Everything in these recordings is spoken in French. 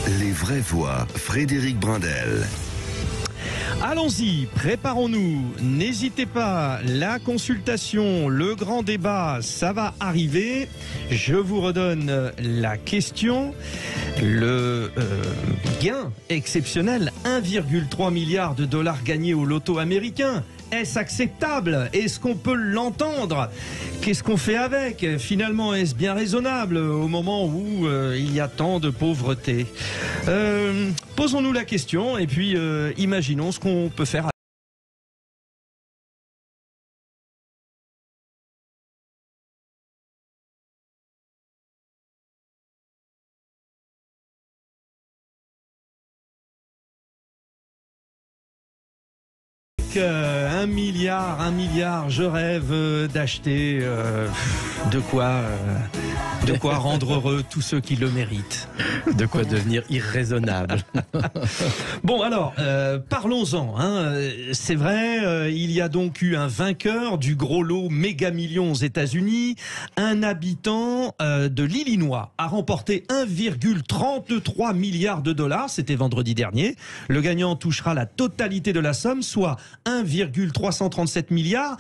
Les vraies voix, Frédéric Brindel. Allons-y, préparons-nous, n'hésitez pas, la consultation, le grand débat, ça va arriver. Je vous redonne la question. Le gain exceptionnel, 1,3 milliard de dollars gagnés au loto américain. Est-ce acceptable? Est-ce qu'on peut l'entendre? Qu'est-ce qu'on fait avec? Finalement, est-ce bien raisonnable au moment où il y a tant de pauvreté? Posons-nous la question et puis imaginons ce qu'on peut faire. Un milliard, je rêve d'acheter de quoi rendre heureux tous ceux qui le méritent. De quoi devenir irraisonnable. Bon alors, parlons-en. C'est vrai, il y a donc eu un vainqueur du gros lot méga millions aux États-Unis. Un habitant de l'Illinois a remporté 1,33 milliard de dollars. C'était vendredi dernier. Le gagnant touchera la totalité de la somme, soit 1,337 milliards,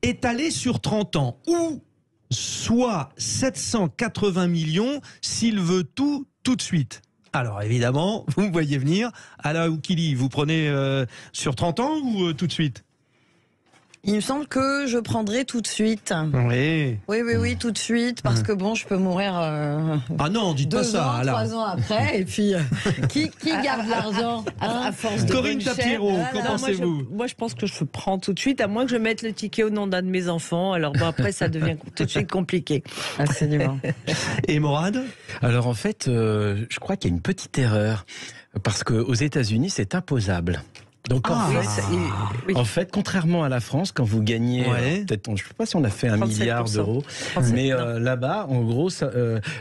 étalé sur 30 ans, ou soit 780 millions s'il veut tout de suite. Alors évidemment, vous me voyez venir, à la Oukili, vous prenez sur 30 ans ou tout de suite? Il me semble que je prendrai tout de suite. Oui. Oui, tout de suite, parce que bon, je peux mourir ah non, dites pas ça. 3 ans après, et puis qui garde l'argent à force de Corinne Tapiero, qu'en pensez-vous? Moi, je pense que je prends tout de suite, à moins que je mette le ticket au nom d'un de mes enfants. Alors bon, après, ça devient tout de suite compliqué. Absolument. Et Morad? Alors en fait, je crois qu'il y a une petite erreur, parce qu'aux États-Unis, c'est imposable. Donc en fait, contrairement à la France, quand vous gagnez, peut-être, je ne sais pas si on a fait 1 milliard d'euros, mais là-bas, en gros,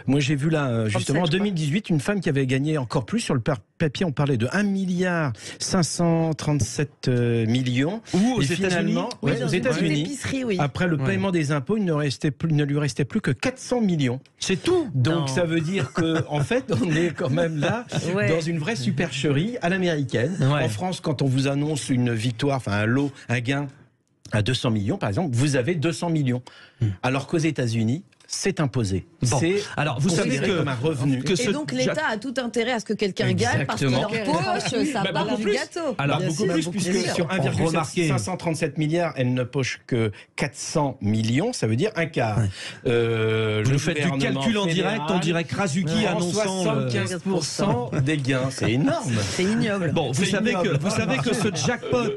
moi j'ai vu là, justement, en 2018, une femme qui avait gagné encore plus. Sur le papier, on parlait de 1 milliard 537 millions. Ou aux États-Unis, aux États-Unis, après le paiement des impôts, il ne lui restait plus que 400 millions. C'est tout. Donc ça veut dire que, en fait, on est quand même là dans une vraie supercherie à l'américaine. En France, quand on vous annonce une victoire, enfin un lot, un gain à 200 millions par exemple, vous avez 200 millions. Alors qu'aux États-Unis, c'est imposé. Bon. C'est alors vous savez que comme un revenu. Et donc l'État a tout intérêt à ce que quelqu'un gagne, parce que leur poche, ça part du gâteau. Alors beaucoup plus, puisque sur 1,537 milliards, elle ne poche que 400 millions, ça veut dire un quart. Vous nous faites du calcul en direct, on dirait Krasuki annonçant 75% des gains, c'est énorme. C'est ignoble. Bon, vous savez que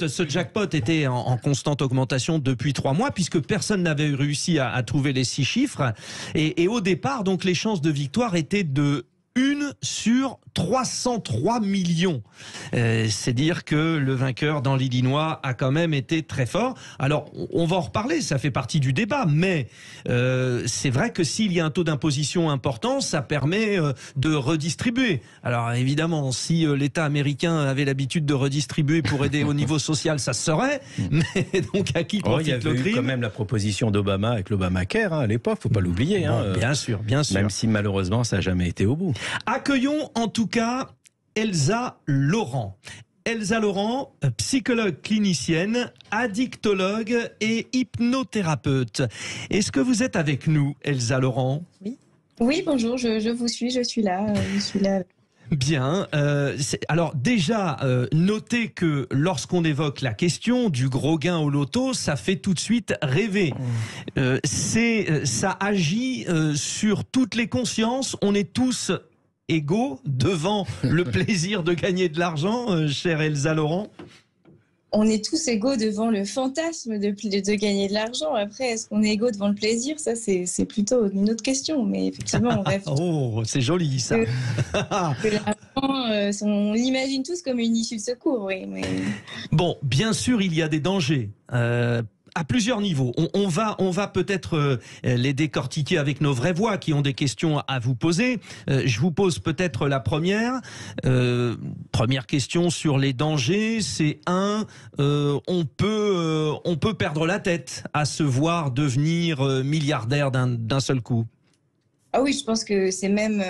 ce jackpot était en constante augmentation depuis 3 mois, puisque personne n'avait réussi à trouver les 6 chiffres. Et au départ, donc, les chances de victoire étaient de 1 sur 303 millions. C'est dire que le vainqueur dans l'Illinois a quand même été très fort. Alors, on va en reparler, ça fait partie du débat, mais c'est vrai que s'il y a un taux d'imposition important, ça permet de redistribuer. Alors, évidemment, si l'État américain avait l'habitude de redistribuer pour aider au niveau social, ça se saurait. Mais donc, à qui profite le crime? Il y avait eu quand même la proposition d'Obama avec l'Obamacare à l'époque, faut pas l'oublier. Bien sûr. Même si malheureusement, ça n'a jamais été au bout. Accueillons en tout cas Elsa Laurent. Elsa Laurent, psychologue clinicienne, addictologue et hypnothérapeute. Est-ce que vous êtes avec nous, Elsa Laurent? Oui, bonjour, je vous suis, je suis là. Bien. Alors déjà, notez que lorsqu'on évoque la question du gros gain au loto, ça fait tout de suite rêver. Ça agit sur toutes les consciences. On est tous égaux devant le plaisir de gagner de l'argent, chère Elsa Laurent. On est tous égaux devant le fantasme de gagner de l'argent. Après, est-ce qu'on est égaux devant le plaisir? Ça, c'est plutôt une autre question. Mais effectivement, on rêve. Oh, c'est joli, ça. Que l'argent, on l'imagine tous comme une issue de secours, oui. Mais... Bon, bien sûr, il y a des dangers. À plusieurs niveaux. On va peut-être les décortiquer avec nos vraies voix qui ont des questions à vous poser. Je vous pose peut-être la première. Première question sur les dangers, c'est on peut perdre la tête à se voir devenir milliardaire d'un seul coup. Ah oui, je pense que c'est même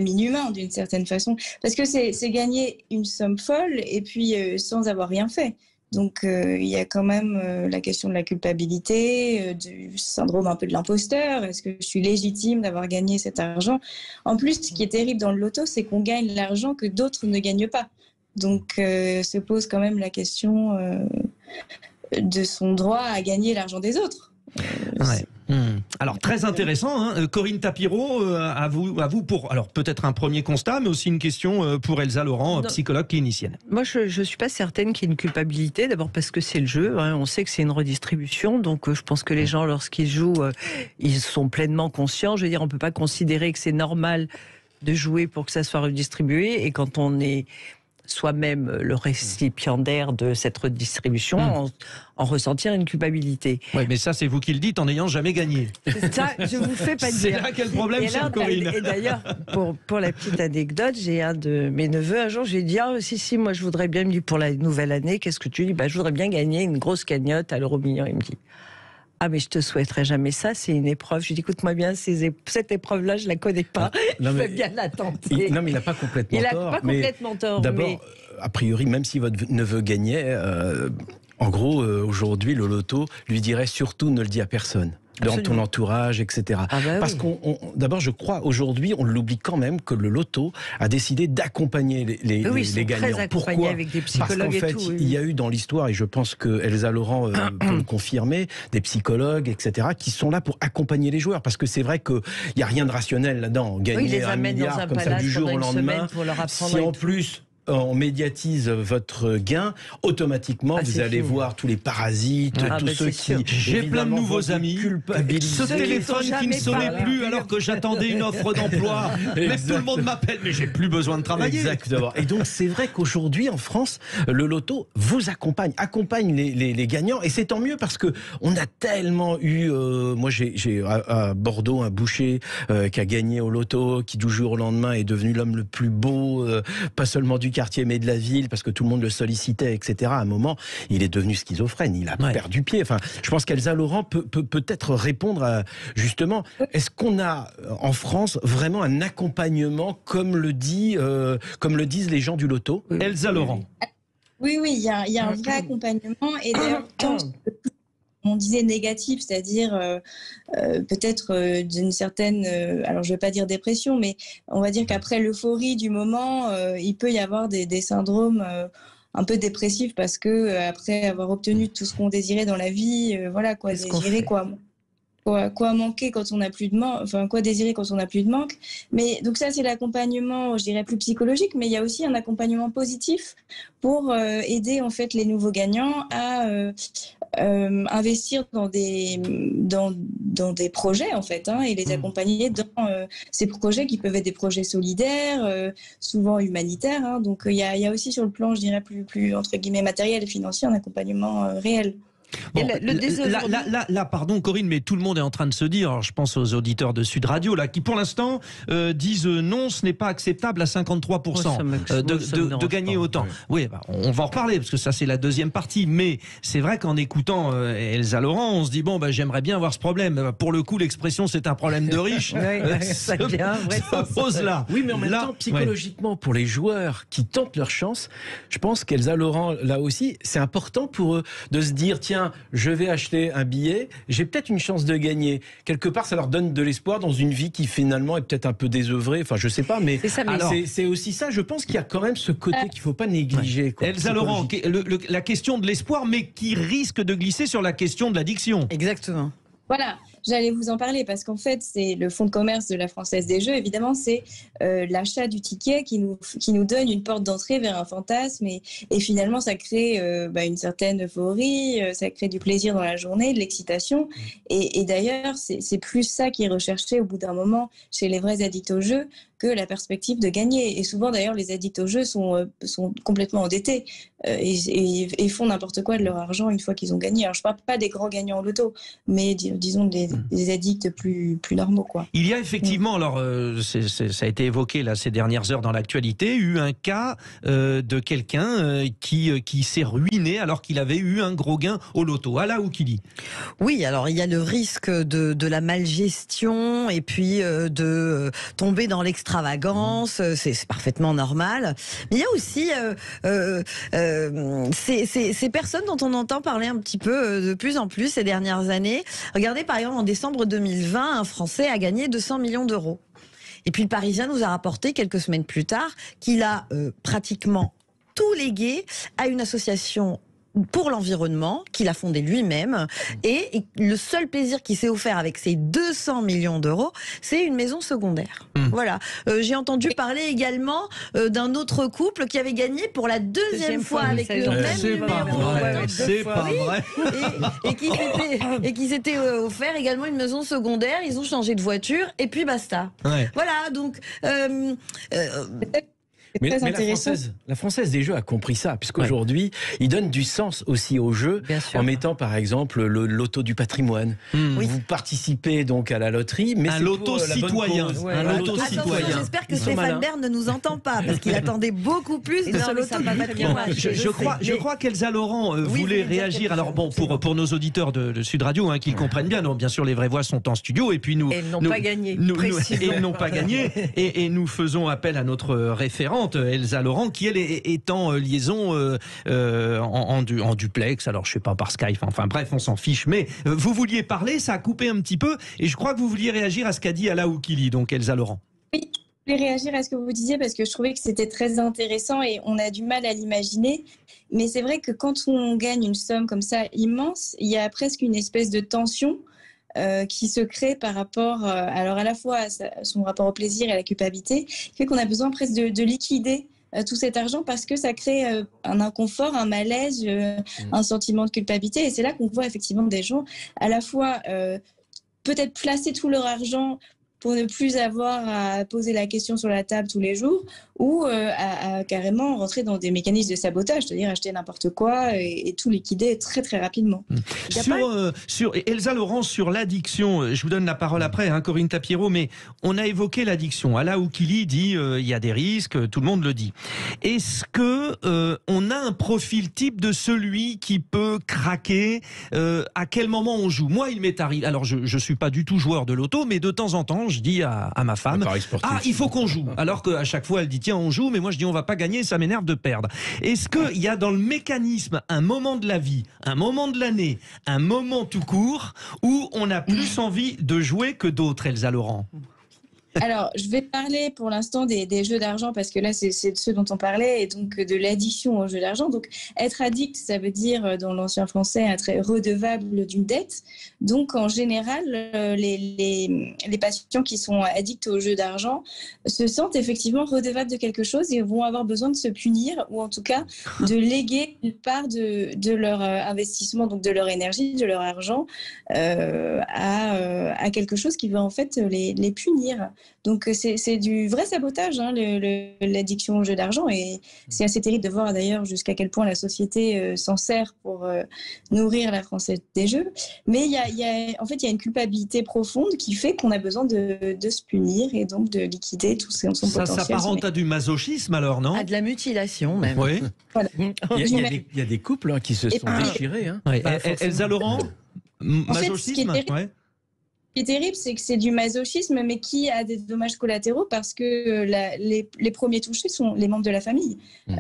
inhumain d'une certaine façon, parce que c'est gagner une somme folle et puis sans avoir rien fait. Donc il y a quand même la question de la culpabilité, du syndrome un peu de l'imposteur. Est-ce que je suis légitime d'avoir gagné cet argent? En plus, ce qui est terrible dans le loto, c'est qu'on gagne l'argent que d'autres ne gagnent pas. Donc se pose quand même la question de son droit à gagner l'argent des autres. Ouais. Alors très intéressant, hein. Corinne Tapiro, à vous pour alors peut-être un premier constat, mais aussi une question pour Elsa Laurent, psychologue clinicienne. Moi, je suis pas certaine qu'il y ait une culpabilité. D'abord parce que c'est le jeu, hein. On sait que c'est une redistribution, donc je pense que les gens, lorsqu'ils jouent, ils sont pleinement conscients. Je veux dire, on peut pas considérer que c'est normal de jouer pour que ça soit redistribué, et quand on est soi-même le récipiendaire de cette redistribution, en ressentir une culpabilité. Oui, mais ça, c'est vous qui le dites en n'ayant jamais gagné. Ça, je vous fais pas dire. C'est là quel problème, chère Corinne. Et d'ailleurs, pour la petite anecdote, j'ai un de mes neveux, un jour, j'ai dit, si, moi je voudrais bien, me dire, pour la nouvelle année, qu'est-ce que tu dis? Je voudrais bien gagner une grosse cagnotte à l'euro-million. Il me dit, ah, mais je te souhaiterais jamais ça, c'est une épreuve. Je lui dis, écoute-moi bien, cette épreuve-là, je la connais pas. Je veux bien la tenter. Non, mais il n'a pas complètement tort. D'abord, a priori, même si votre neveu gagnait, en gros, aujourd'hui, le loto lui dirait surtout ne le dis à personne. Dans ton entourage, etc. Parce d'abord, je crois, aujourd'hui, on l'oublie quand même que le loto a décidé d'accompagner les gagnants. Pourquoi? Avec des psychologues. Parce qu'en fait, il y a eu dans l'histoire, et je pense que Elsa Laurent peut le confirmer, des psychologues, etc., qui sont là pour accompagner les joueurs. Parce que c'est vrai qu'il n'y a rien de rationnel là-dedans. Gagner un milliard comme ça du jour au lendemain, si en plus on médiatise votre gain, automatiquement vous allez voir tous les parasites, tous ceux qui... J'ai plein de nouveaux amis. Ce téléphone qui ne sonnait plus alors que j'attendais une offre d'emploi. Mais tout le monde m'appelle, mais j'ai plus besoin de travailler. Exactement. Et donc c'est vrai qu'aujourd'hui en France, le loto vous accompagne les gagnants, et c'est tant mieux parce que on a tellement eu... moi j'ai à Bordeaux un boucher qui a gagné au loto, qui du jour au lendemain est devenu l'homme le plus beau, pas seulement du quartier mais de la ville, parce que tout le monde le sollicitait, etc. À un moment, il est devenu schizophrène, il a perdu pied. Enfin, je pense qu'Elsa Laurent peut peut-être répondre à, justement, est-ce qu'on a en France vraiment un accompagnement comme le disent les gens du loto? Elsa Laurent. Oui, il y a un vrai accompagnement, et d'ailleurs, on disait négatif, c'est-à-dire peut-être d'une certaine, alors je ne vais pas dire dépression, mais on va dire qu'après l'euphorie du moment, il peut y avoir des syndromes un peu dépressifs, parce que après avoir obtenu tout ce qu'on désirait dans la vie, voilà quoi, désirer quoi manquer quand on n'a plus de manque, enfin quoi désirer quand on n'a plus de manque. Mais donc ça, c'est l'accompagnement, je dirais, plus psychologique, mais il y a aussi un accompagnement positif pour aider en fait les nouveaux gagnants à investir dans des projets en fait, et les accompagner dans ces projets qui peuvent être des projets solidaires, souvent humanitaires, donc il y a aussi sur le plan, je dirais, plus entre guillemets matériel et financier, un accompagnement réel. Bon, là, pardon Corinne, mais tout le monde est en train de se dire, alors je pense aux auditeurs de Sud Radio, là, qui pour l'instant disent non, ce n'est pas acceptable à 53% de gagner autant. Oui, on va en reparler, parce que ça c'est la deuxième partie, mais c'est vrai qu'en écoutant Elsa Laurent, on se dit, j'aimerais bien avoir ce problème. Pour le coup, l'expression c'est un problème de riche se pose là. Oui, mais en même temps, psychologiquement, pour les joueurs qui tentent leur chance, je pense qu'Elsa Laurent, là aussi, c'est important pour eux de se dire, tiens, je vais acheter un billet, j'ai peut-être une chance de gagner. Quelque part, ça leur donne de l'espoir dans une vie qui finalement est peut-être un peu désœuvrée. Enfin, je sais pas, mais c'est aussi ça. Je pense qu'il y a quand même ce côté qu'il ne faut pas négliger. Elsa Laurent, la question de l'espoir, mais qui risque de glisser sur la question de l'addiction. Exactement. Voilà, j'allais vous en parler, parce qu'en fait, c'est le fonds de commerce de la Française des Jeux. Évidemment, c'est l'achat du ticket qui nous donne une porte d'entrée vers un fantasme, et finalement, ça crée une certaine euphorie, ça crée du plaisir dans la journée, de l'excitation. Et d'ailleurs, c'est plus ça qui est recherché au bout d'un moment chez les vrais addicts au jeu que la perspective de gagner. Et souvent, d'ailleurs, les addicts au jeu sont complètement endettés et font n'importe quoi de leur argent une fois qu'ils ont gagné. Alors, je ne parle pas des grands gagnants au loto, mais disons des des addicts plus normaux, quoi. Il y a effectivement, alors ça a été évoqué là ces dernières heures dans l'actualité, eu un cas de quelqu'un qui s'est ruiné alors qu'il avait eu un gros gain au loto. Ala Oukili. Oui, alors il y a le risque de la malgestion et puis de tomber dans l'extravagance, c'est parfaitement normal. Mais il y a aussi ces personnes dont on entend parler un petit peu de plus en plus ces dernières années. Regardez par exemple en décembre 2020, un Français a gagné 200 millions d'euros. Et puis le Parisien nous a rapporté quelques semaines plus tard qu'il a pratiquement tout légué à une association pour l'environnement qu'il a fondé lui-même, et le seul plaisir qu'il s'est offert avec ces 200 millions d'euros, c'est une maison secondaire. Voilà. J'ai entendu parler également d'un autre couple qui avait gagné pour la deuxième fois avec le même numéro. C'est pas vrai. Et qui s'était offert également une maison secondaire. Ils ont changé de voiture et puis basta. Ouais. Voilà. Donc. Mais la française des jeux a compris ça, puisqu'aujourd'hui, ils donnent du sens aussi aux jeux, en mettant par exemple le loto du patrimoine. Vous participez donc à la loterie, mais un loto citoyen. Un loto citoyen. J'espère que Stéphane Bern ne nous entend pas, parce qu'il attendait beaucoup plus de ce loto du patrimoine. Je crois qu'Elsa Laurent voulait réagir. Alors bon, pour nos auditeurs de Sud Radio, qu'ils comprennent bien, non, bien sûr les vraies voix sont en studio, et puis nous... Elles n'ont pas gagné. Elles n'ont pas gagné, et nous faisons appel à notre référente, Elsa Laurent, qui elle est en liaison en duplex, alors je sais pas, par Skype, enfin bref, on s'en fiche, mais vous vouliez parler, ça a coupé un petit peu, et je crois que vous vouliez réagir à ce qu'a dit Ala Oukili, donc Elsa Laurent. Oui, je voulais réagir à ce que vous disiez parce que je trouvais que c'était très intéressant et on a du mal à l'imaginer, mais c'est vrai que quand on gagne une somme comme ça immense, il y a presque une espèce de tension qui se crée par rapport alors à la fois à son rapport au plaisir et à la culpabilité, qui fait qu'on a besoin presque de liquider tout cet argent parce que ça crée un inconfort, un malaise, un sentiment de culpabilité, et c'est là qu'on voit effectivement des gens à la fois peut-être placer tout leur argent pour ne plus avoir à poser la question sur la table tous les jours, ou à carrément rentrer dans des mécanismes de sabotage, c'est-à-dire acheter n'importe quoi et tout liquider très très rapidement. Sur Elsa Laurent, sur l'addiction, je vous donne la parole après, Corinne Tapiero, mais on a évoqué l'addiction. Ala Oukili dit il y a des risques, tout le monde le dit. Est-ce que on a un profil type de celui qui peut craquer à quel moment on joue? Moi, il m'est arrivé, alors je suis pas du tout joueur de loto, mais de temps en temps, je dis à ma femme, il faut qu'on joue. Alors qu'à chaque fois, elle dit, tiens, on joue, mais moi je dis, on va pas gagner, ça m'énerve de perdre. Est-ce qu'il y a dans le mécanisme un moment de la vie, un moment de l'année, un moment tout court, où on a plus envie de jouer que d'autres, Elsa Laurent? Alors, je vais parler pour l'instant des jeux d'argent parce que là, c'est de ceux dont on parlait, et donc de l'addiction aux jeux d'argent. Donc, être addict, ça veut dire, dans l'ancien français, être redevable d'une dette. Donc, en général, les patients qui sont addicts aux jeux d'argent se sentent effectivement redevables de quelque chose et vont avoir besoin de se punir, ou en tout cas de léguer une part de leur investissement, donc de leur énergie, de leur argent, à quelque chose qui va en fait les punir. Donc c'est du vrai sabotage, l'addiction au jeu d'argent, et c'est assez terrible de voir d'ailleurs jusqu'à quel point la société s'en sert pour nourrir la Française des jeux. Mais il y a une culpabilité profonde qui fait qu'on a besoin de se punir et donc de liquider tout son potentiel. Ça s'apparente à du masochisme alors, non? À de la mutilation même. Oui. Voilà. Il y a des couples qui se sont déchirés. Elsa Laurent, masochisme. Ce qui est terrible, c'est que c'est du masochisme, mais qui a des dommages collatéraux parce que les premiers touchés sont les membres de la famille.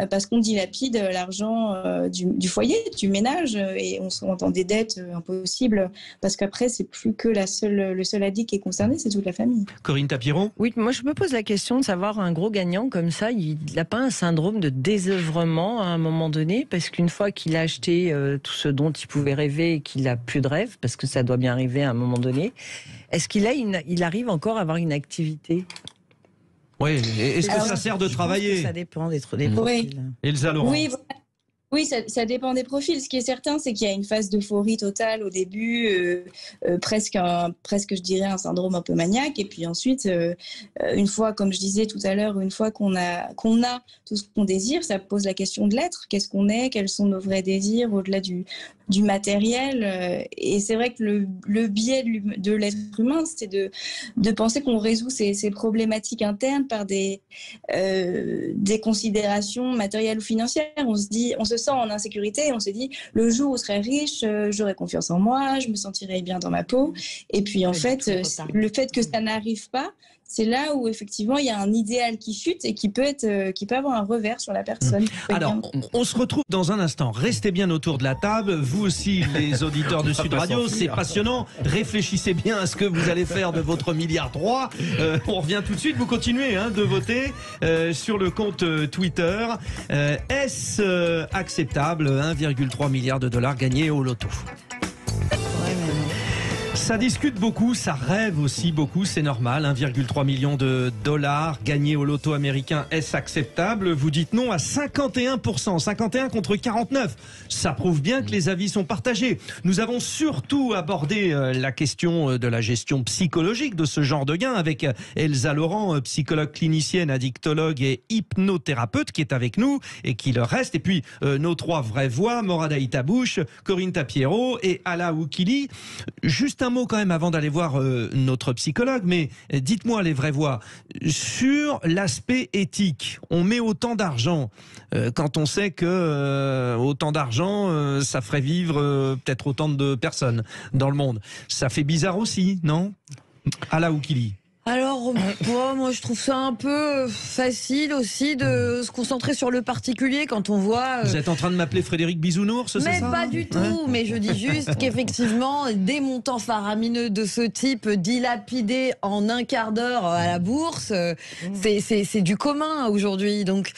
Parce qu'on dilapide l'argent du foyer, du ménage, et on se rend dans des dettes impossibles, parce qu'après, c'est plus que le seul addict qui est concerné, c'est toute la famille. Corinne Tapiero? Oui, moi je me pose la question de savoir, un gros gagnant comme ça, il n'a pas un syndrome de désœuvrement à un moment donné, parce qu'une fois qu'il a acheté tout ce dont il pouvait rêver et qu'il n'a plus de rêve, parce que ça doit bien arriver à un moment donné, est-ce qu'il arrive encore à avoir une activité? Oui, est-ce que ça sert de travailler? Ça dépend des profils. Oui. Elsa Laurent? Oui, Oui, ça dépend des profils. Ce qui est certain, c'est qu'il y a une phase d'euphorie totale au début, presque, je dirais, un syndrome un peu maniaque. Et puis ensuite, une fois, comme je disais tout à l'heure, une fois qu'on a tout ce qu'on désire, ça pose la question de l'être. Qu'est-ce qu'on est? Quels sont nos vrais désirs au-delà du matériel? Et c'est vrai que le biais de l'être humain, c'est de penser qu'on résout ces problématiques internes par des considérations matérielles ou financières. On se sent en insécurité et on se dit, le jour où je serai riche, j'aurai confiance en moi, je me sentirai bien dans ma peau. Et puis en fait, le fait que ça n'arrive pas, c'est là où effectivement il y a un idéal qui chute et qui peut avoir un revers sur la personne. Alors, on se retrouve dans un instant. Restez bien autour de la table. Vous aussi, les auditeurs de Sud Radio, c'est passionnant. Réfléchissez bien à ce que vous allez faire de votre milliard 3. On revient tout de suite. Vous continuez de voter sur le compte Twitter. Est-ce acceptable 1,3 milliard de dollars gagnés au loto? Ça discute beaucoup, ça rêve aussi beaucoup, c'est normal. 1,3 million de dollars gagnés au loto américain, est-ce acceptable? Vous dites non à 51%, 51 contre 49. Ça prouve bien que les avis sont partagés. Nous avons surtout abordé la question de la gestion psychologique de ce genre de gain avec Elsa Laurent, psychologue clinicienne, addictologue et hypnothérapeute qui est avec nous et qui le reste. Et puis nos trois vraies voix, Morad Aïtabouche, Corinne Tapiero et Ala Oukili. Juste un mot quand même avant d'aller voir notre psychologue, mais dites-moi les vraies voix. Sur l'aspect éthique, on met autant d'argent quand on sait que autant d'argent, ça ferait vivre peut-être autant de personnes dans le monde. Ça fait bizarre aussi, non? Ala Oukili. Alors, moi je trouve ça un peu facile aussi de se concentrer sur le particulier quand on voit... Vous êtes en train de m'appeler Frédéric Bisounours, c'est ça? Mais pas du tout, mais je dis juste qu'effectivement, des montants faramineux de ce type dilapidés en un quart d'heure à la bourse, c'est du commun aujourd'hui. Donc,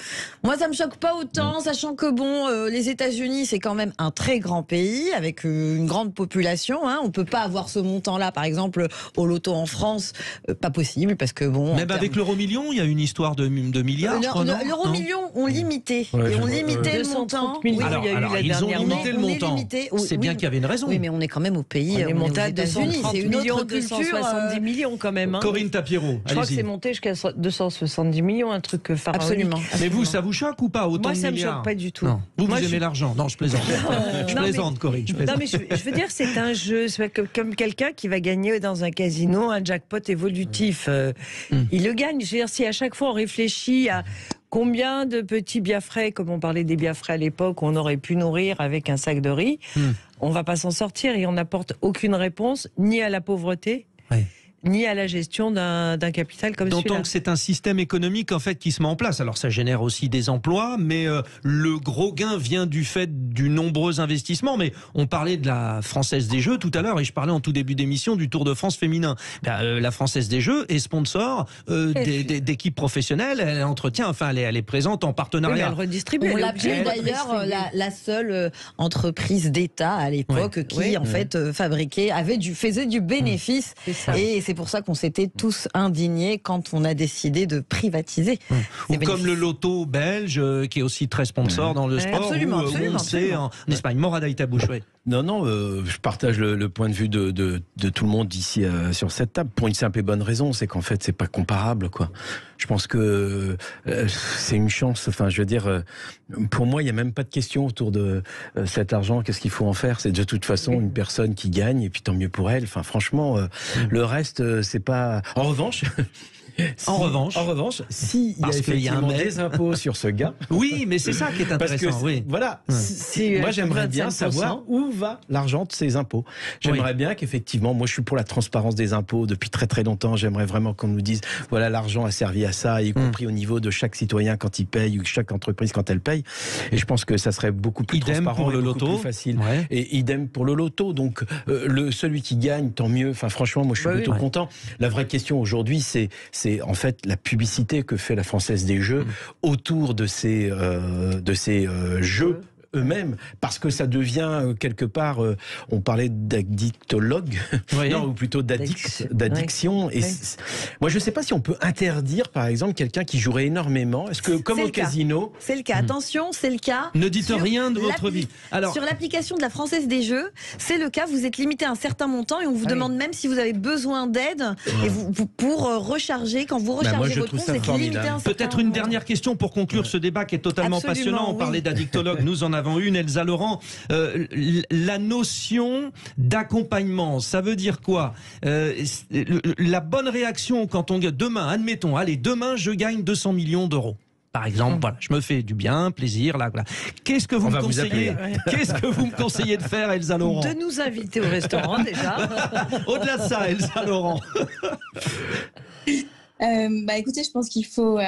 moi ça me choque pas autant, sachant que les États-Unis c'est quand même un très grand pays avec une grande population. On peut pas avoir ce montant-là, par exemple, au loto en France, pas possible parce que Même avec l'euro-million, il y a une histoire de milliards. L'euro-million ont limité. Ouais, et on limitait le montant. Alors, ils ont limité le montant. C'est bien qu'il y avait une raison. Oui, mais on est quand même au pays. On est monté à 230 millions, 270 millions quand même. Corinne Tapiero. Je crois que c'est monté jusqu'à 270 millions, un truc pharaonique. Absolument. Mais vous, ça vous choque ou pas autant de milliards? Moi, ça me choque pas du tout. Non. Vous aimez l'argent? Non, je plaisante. Je plaisante, Corinne. Non, mais je veux dire, c'est un jeu. C'est comme quelqu'un qui va gagner dans un casino un jackpot évolutif. Il le gagne. Je veux dire, si à chaque fois on réfléchit à combien de petits biafrais, comme on parlait des biafrais à l'époque, on aurait pu nourrir avec un sac de riz, on va pas s'en sortir et on n'apporte aucune réponse ni à la pauvreté. Ni à la gestion d'un capital comme celui-là. D'autant que c'est un système économique en fait qui se met en place. Alors ça génère aussi des emplois, mais le gros gain vient du fait du nombreux investissements. Mais on parlait de la Française des Jeux tout à l'heure et je parlais en tout début d'émission du Tour de France féminin. La Française des Jeux est sponsor d'équipes professionnelles. Elle entretient, enfin elle est présente en partenariat. Oui, elle redistribue. On l'appelait d'ailleurs la seule entreprise d'État à l'époque qui en fait fabriquait, faisait du bénéfice. Et c'est pour ça qu'on s'était tous indignés quand on a décidé de privatiser. Ou comme le loto belge, qui est aussi très sponsor dans le sport. Absolument, en Espagne. Morad Aïtabouche, Non, je partage le point de vue de tout le monde ici sur cette table pour une simple et bonne raison, c'est qu'en fait c'est pas comparable, quoi. Je pense que c'est une chance. Enfin, je veux dire, pour moi, il y a même pas de question autour de cet argent. Qu'est-ce qu'il faut en faire? C'est de toute façon une personne qui gagne et puis tant mieux pour elle. Enfin, franchement, le reste, c'est pas. En revanche. En revanche, s'il y a effectivement des impôts sur ce gars... Oui, mais c'est ça qui est intéressant. Parce que, voilà, moi j'aimerais bien savoir où va l'argent de ces impôts. J'aimerais bien qu'effectivement, moi je suis pour la transparence des impôts depuis très très longtemps. J'aimerais vraiment qu'on nous dise, voilà, l'argent a servi à ça, y compris au niveau de chaque citoyen quand il paye ou chaque entreprise quand elle paye. Et je pense que ça serait beaucoup plus transparent pour le loto, plus facile. Et idem pour le loto. Donc celui qui gagne, tant mieux. Enfin, franchement, moi je suis plutôt content. La vraie question aujourd'hui, c'est en fait la publicité que fait la Française des Jeux autour de ces jeux eux-mêmes, parce que ça devient quelque part, on parlait d'addictologue, non, ou plutôt d'addiction. Et moi, je ne sais pas si on peut interdire, par exemple, quelqu'un qui jouerait énormément. Est-ce que, comme au casino... C'est le cas. Attention, c'est le cas. Ne dites rien de votre vie. Alors, sur l'application de la Française des Jeux, c'est le cas. Vous êtes limité à un certain montant et on vous demande même si vous avez besoin d'aide et pour recharger. Quand vous rechargez votre compte, vous êtes limité à un certain montant. Peut-être une dernière question pour conclure ce débat qui est totalement passionnant. On parlait d'addictologue, nous en avons une, Elsa Laurent. La notion d'accompagnement, ça veut dire quoi? La bonne réaction quand on gagne, demain, admettons, allez, demain je gagne 200 millions d'euros. Par exemple, voilà, je me fais du bien, plaisir, là. Qu'est-ce que vous me conseillez? Qu'est-ce que vous me conseillez de faire, Elsa Laurent? De nous inviter au restaurant déjà. Au-delà de ça, Elsa Laurent. Écoutez, je pense qu'il faut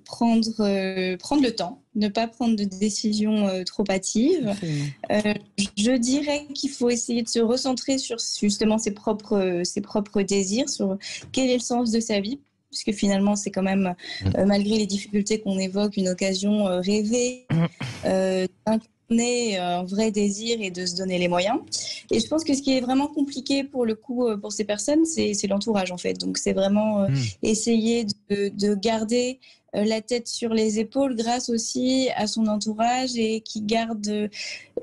prendre le temps, ne pas prendre de décisions trop hâtives. Je dirais qu'il faut essayer de se recentrer sur justement ses propres désirs, sur quel est le sens de sa vie. Puisque finalement, c'est quand même, malgré les difficultés qu'on évoque, une occasion rêvée d'incarner un vrai désir et de se donner les moyens. Et je pense que ce qui est vraiment compliqué pour le coup, pour ces personnes, c'est l'entourage en fait. Donc c'est vraiment essayer de garder la tête sur les épaules grâce aussi à son entourage et qui garde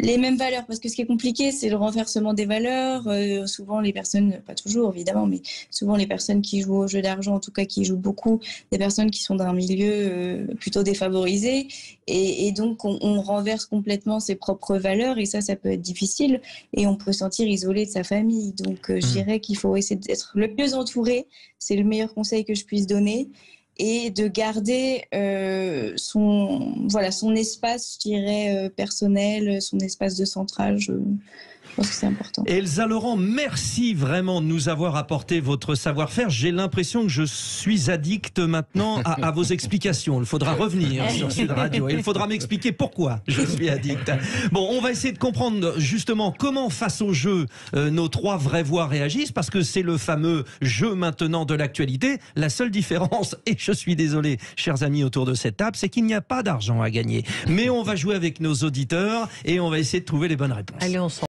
les mêmes valeurs. Parce que ce qui est compliqué, c'est le renversement des valeurs. Souvent, les personnes, pas toujours évidemment, mais souvent les personnes qui jouent au jeu d'argent, en tout cas qui jouent beaucoup, des personnes qui sont d'un milieu plutôt défavorisé. Et donc, on renverse complètement ses propres valeurs et ça peut être difficile. Et on peut se sentir isolé de sa famille. Donc, je dirais qu'il faut essayer d'être le mieux entouré. C'est le meilleur conseil que je puisse donner. Et de garder son espace, je dirais, personnel, son espace de centrage. Je pense que c'est important. Elsa Laurent, merci vraiment de nous avoir apporté votre savoir-faire. J'ai l'impression que je suis addict maintenant à vos explications. Il faudra revenir sur Sud Radio et il faudra m'expliquer pourquoi je suis addict. Bon, on va essayer de comprendre justement comment, face au jeu, nos trois vraies voix réagissent, parce que c'est le fameux jeu maintenant de l'actualité. La seule différence, et je suis désolé, chers amis autour de cette table, c'est qu'il n'y a pas d'argent à gagner. Mais on va jouer avec nos auditeurs et on va essayer de trouver les bonnes réponses. Allez, on s'en